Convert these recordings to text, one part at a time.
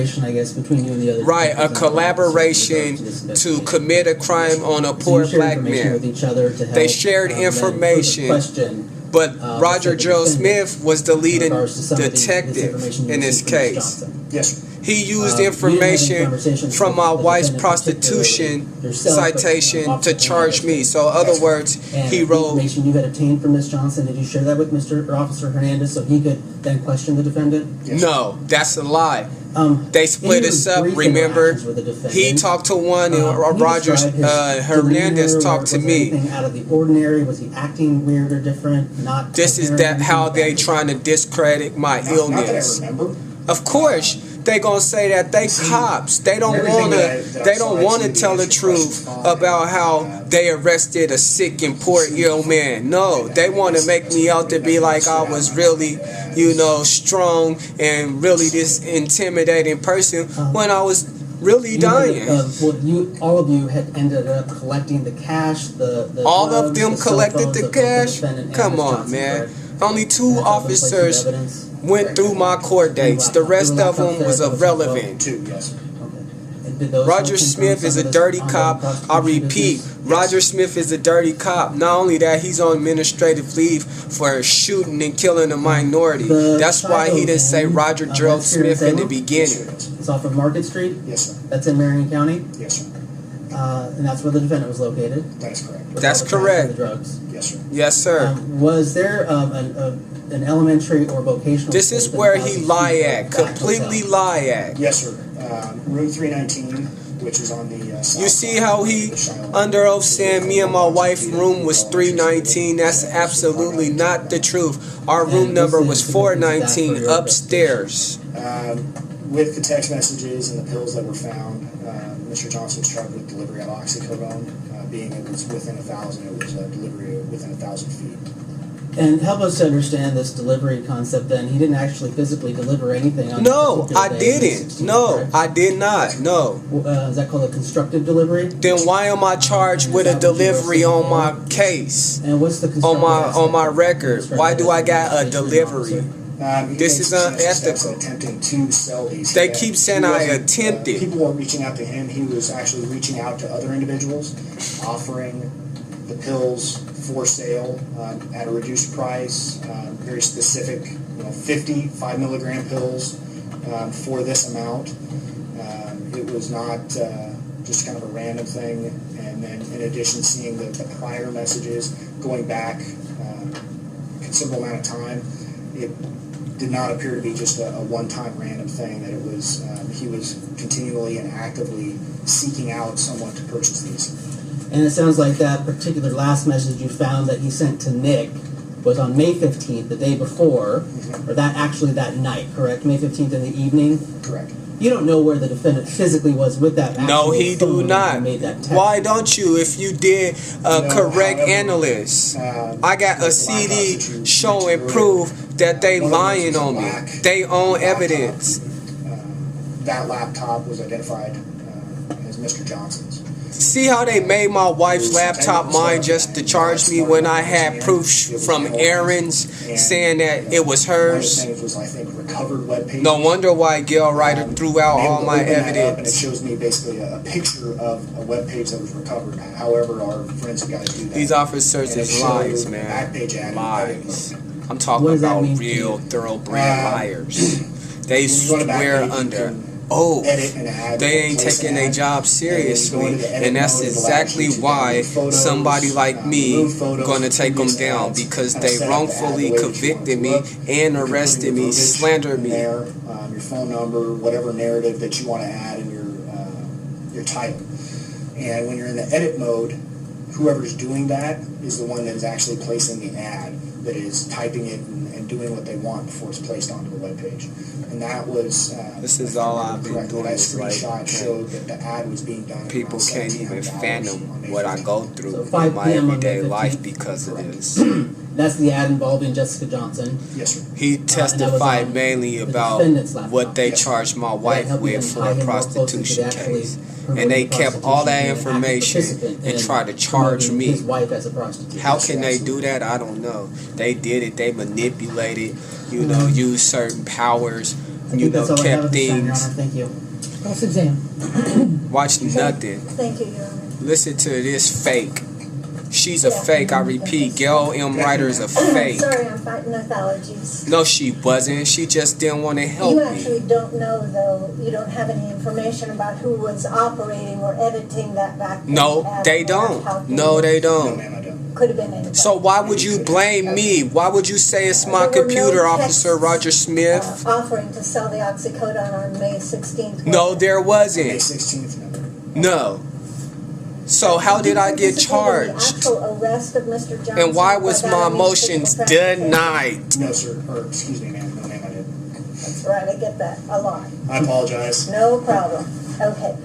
I guess, between you and the other. Right, a collaboration to commit a crime on a poor black man. With each other to help, they shared information, but Roger Joe Smith was the leading detective in this case. Yes, sir. He used information from my wife's prostitution citation to charge me. So, in other words, he wrote. Information you had obtained from Ms. Johnson. Did you share that with Officer Hernandez so he could then question the defendant? Yes. No, that's a lie. They split us up. Remember, he talked to one, and Roger Hernandez talked to me. Anything out of the ordinary? Was he acting weird or different? Not. This is that how they trying to discredit my illness. Not that I remember. Of course, they gonna say that they cops. They don't wanna. They don't wanna tell the truth about how they arrested a sick and poor ill man. No, they want to make me out to be like I was really, strong and really this intimidating person when I was really dying. All of you had ended up collecting the cash. All drugs, of them collected the cash. Come on, man. Only 2 officers went through my court dates. The rest of them was irrelevant. Yes. Roger Smith is a dirty cop. I repeat, Roger Smith is a dirty cop. Not only that, he's on administrative leave for shooting and killing a minority. That's why he didn't say Roger Gerald Smith in the beginning. It's off of Market Street? Yes, sir. That's in Marion County? Yes, sir. And that's where the defendant was located? That is correct. That's correct. The drugs. Yes, sir. Yes, sir. Was there an elementary or vocational? This is where he lie at. Completely lie at. Yes, sir. Room 319, which is on the south You see how he under oath saying me and my wife room was 319? That's absolutely not the truth. Our room number was 419 upstairs. With the text messages and the pills that were found, Mr. Johnson was charged with delivery of oxycodone. Being it was within 1,000, it was a delivery within 1,000 feet. And help us to understand this delivery concept then. He didn't actually physically deliver anything on No, this particular I day, didn't. 16, No, correct? I did not. No. Is that called a constructive delivery? Then why am I charged with a delivery on my case? And what's the On my record? Why do I got a delivery? This is unethical. Attempting to sell these. They keep saying I attempted. People were reaching out to him. He was actually reaching out to other individuals, offering the pills for sale at a reduced price, very specific, 50 5-milligram pills for this amount. It was not just kind of a random thing. And then, in addition, seeing the prior messages going back a considerable amount of time, it did not appear to be just a one-time random thing. That it was he was continually and actively seeking out someone to purchase these. And it sounds like that particular last message you found that he sent to Nick was on May 15th, the day before, or that night, correct? May 15th in the evening? Correct. You don't know where the defendant physically was with that actual No, he do phone not. when he made that text. Why don't you? If you did correct analyst, I got a CD showing proof that they lying on me. They own evidence. That laptop was identified as Mr. Johnson's. See how they made my wife's laptop mine just to charge me when I had proof from Aaron's saying that it was hers? One of the things was, I think, recovered web pages. No wonder why Gail Ryder threw out all my And it evidence. shows me basically a picture of a web page that was recovered. However, our forensic guys do that. These officers And it is showed lies, the man. back page ad. Lies. I'm What talking does that about mean to real you? thoroughbred liars. They When you go to back swear page, you under can oath. edit an ad, They ain't place taking an their ad, job and seriously, then you go into the edit and that's mode, it'll exactly actually why remove photos, somebody like me remove photos gonna from take them previous down ads, because kinda they set up the ad wrongfully the way that you want convicted it me to look. and You can put arrested your me, verbiage slandered in me. there, your phone number, whatever narrative that you want to add in your title. And when you're in the edit mode, whoever's doing that is the one that is actually placing the ad, that is typing it and doing what they want before it's placed onto the web page. And that was This is all I've been correct. doing That is like, screenshot showed that the ad was being done. at People around can't even $1,700 on fathom May what I 15th. go through So in 5 my p.m. on everyday May life 15th. because of this. That's the ad involving Jessica Johnson. Yes, sir. He and that was testified on mainly the about defendant's laptop. what they Yes. charged my That wife helped you with then for tie a him more closely to prostitution the actually case. promoting And they the kept all that prostitution, being an active information participant and in tried to charge promoting me. his wife as a prostitute. How can they do that? I don't know. They did it. They manipulated, used certain powers you know, That's all I have kept at this time, Your things. Honor. Thank you. Cross-exam. Watch nothing. Thank you, Your Honor. Listen to this fake. She's a fake. I repeat, Gail M. Ryder is a fake. Sorry, I'm fighting with allergies. No, she wasn't. She just didn't want to help You me. actually don't know, though, you don't have any information about who was operating or editing that back page No, ad they or don't. how No, they No, don't. ma'am, I don't. Could have been anybody. So why would you blame me? Why would you say it's my There were no computer, texts, Officer Roger Smith? Offering to sell the oxycodone on May 16th. No, there May wasn't. 16th, no. No. So how did I get The charged? actual arrest of Mr. Johnson. And why was without my any motions physical transportation? denied? No, sir. Or, excuse me, ma'am. No, ma'am, I didn't. That's right, I get that a lot. I apologize. No problem. Okay.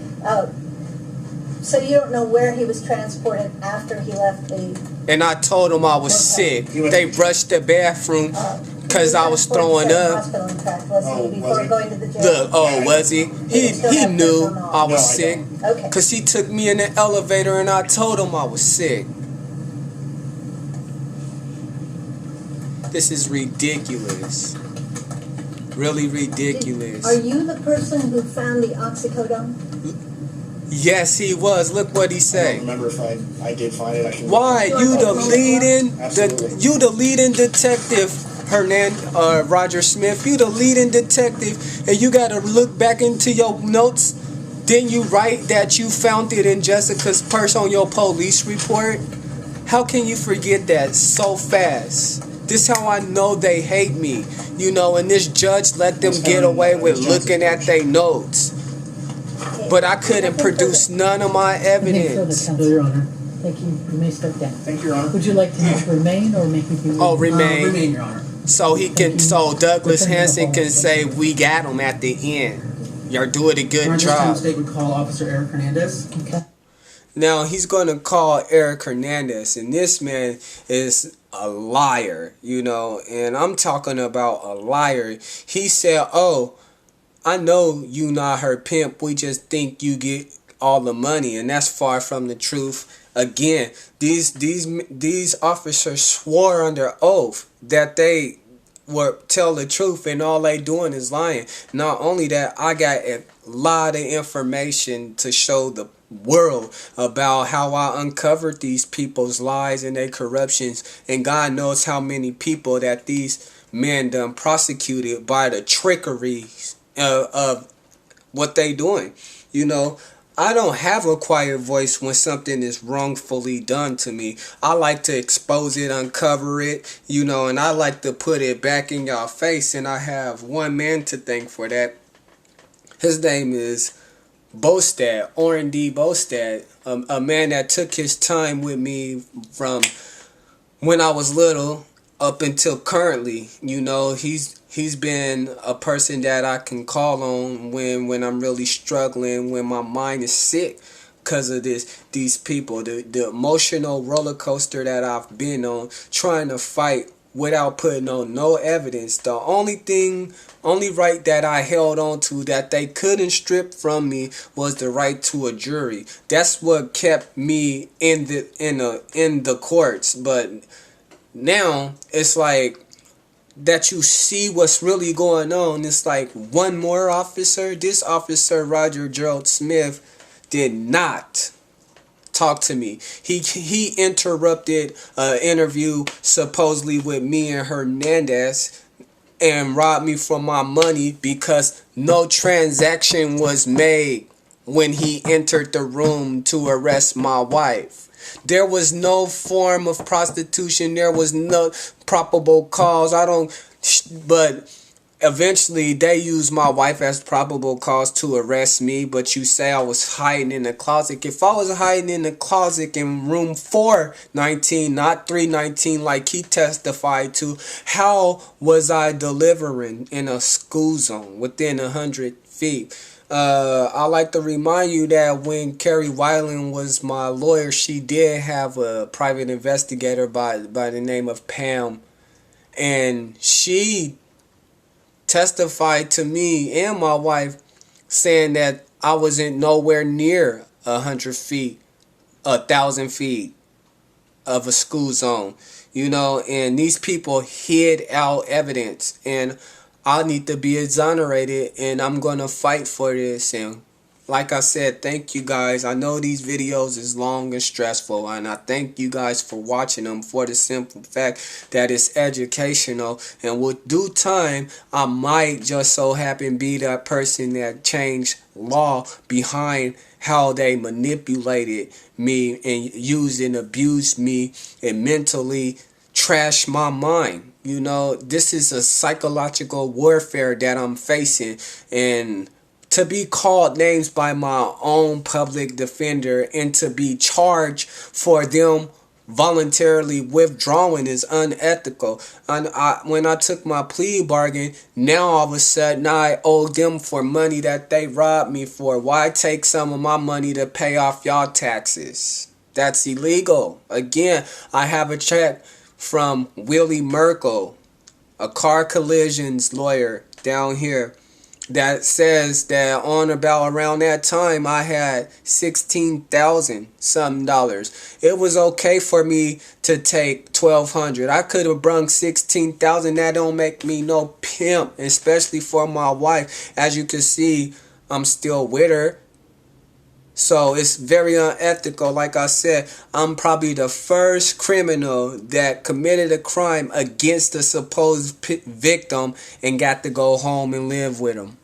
So you don't know where he was transported after he left the... And I told them I was sick. They rushed the bathroom because I was throwing up. Hospital, in fact, was Oh, he, was before he? going to the jail? Look, oh, was he? He knew I was No, I sick. don't. Okay. Because he took me in the elevator and I told him I was sick. This is ridiculous. Really ridiculous. Are you the person who found the oxycodone? Yes, he was. Look what he I don't say. remember if I did find it. I can Why? You the leading Absolutely. you the leading detective, Roger Smith. You the leading detective, and you gotta look back into your notes. Didn't you write that you found it in Jessica's purse on your police report? How can you forget that so fast? This how I know they hate me. You know, and this judge let them get away with looking at their notes. Okay. But I couldn't produce none of my evidence. Counsel, Your Honor. Thank you. You may step down. Thank you, Your Honor. Would you like to remain or make me be? Oh, remain. Remain, Your Honor. So he can, so Douglas Hanson can say we got him at the end. You're doing a Your good Honor, this time the job. state would call Officer Eric Hernandez. Okay. Now he's gonna call Eric Hernandez, and this man is a liar, you know. And I'm talking about a liar. He said, "Oh, I know you not her pimp. We just think you get all the money," and that's far from the truth. Again, these officers swore under oath that they would tell the truth, and all they doing is lying. Not only that, I got a lot of information to show the world about how I uncovered these people's lies and their corruptions, and God knows how many people that these men done prosecuted by the trickery of what they doing. You know, I don't have a quiet voice when something is wrongfully done to me. I like to expose it, uncover it, you know, and I like to put it back in y'all face, and I have one man to thank for that. His name is Bostad, Orrin D. Bostad, a man that took his time with me from when I was little up until currently. You know, he's been a person that I can call on when I'm really struggling, when my mind is sick because of these people, the emotional roller coaster that I've been on, trying to fight without putting on no evidence. The only right that I held on to that they couldn't strip from me was the right to a jury. That's what kept me in the courts. But now it's like that you see what's really going on. It's like one more officer. This officer, Roger Gerald Smith, did not talk to me. He interrupted an interview supposedly with me and Hernandez and robbed me from my money because no transaction was made when he entered the room to arrest my wife. There was no form of prostitution. There was no probable cause. But eventually they used my wife as probable cause to arrest me. But you say I was hiding in the closet. If I was hiding in the closet in room 419, not 319 like he testified to, how was I delivering in a school zone within 100 feet? I like to remind you that when Carrie Weiland was my lawyer, she did have a private investigator by the name of Pam, and she testified to me and my wife saying that I wasn't nowhere near 100 feet, 1,000 feet of a school zone, you know, and these people hid out evidence. And I need to be exonerated, and I'm gonna fight for this. And like I said, thank you guys. I know these videos is long and stressful, and I thank you guys for watching them for the simple fact that it's educational. And with due time, I might just so happen be that person that changed law behind how they manipulated me and used and abused me and mentally trashed my mind. You know, this is a psychological warfare that I'm facing, and to be called names by my own public defender and to be charged for them voluntarily withdrawing is unethical. And when I took my plea bargain, now all of a sudden I owe them for money that they robbed me for. Why take some of my money to pay off y'all taxes? That's illegal. Again, I have a check from Willie Merkel, a car collisions lawyer down here, that says that on about around that time I had $16,000 something dollars. It was okay for me to take $1,200. I could have brung $16,000. That don't make me no pimp, especially for my wife. As you can see, I'm still with her. So it's very unethical. Like I said, I'm probably the first criminal that committed a crime against the supposed victim and got to go home and live with him.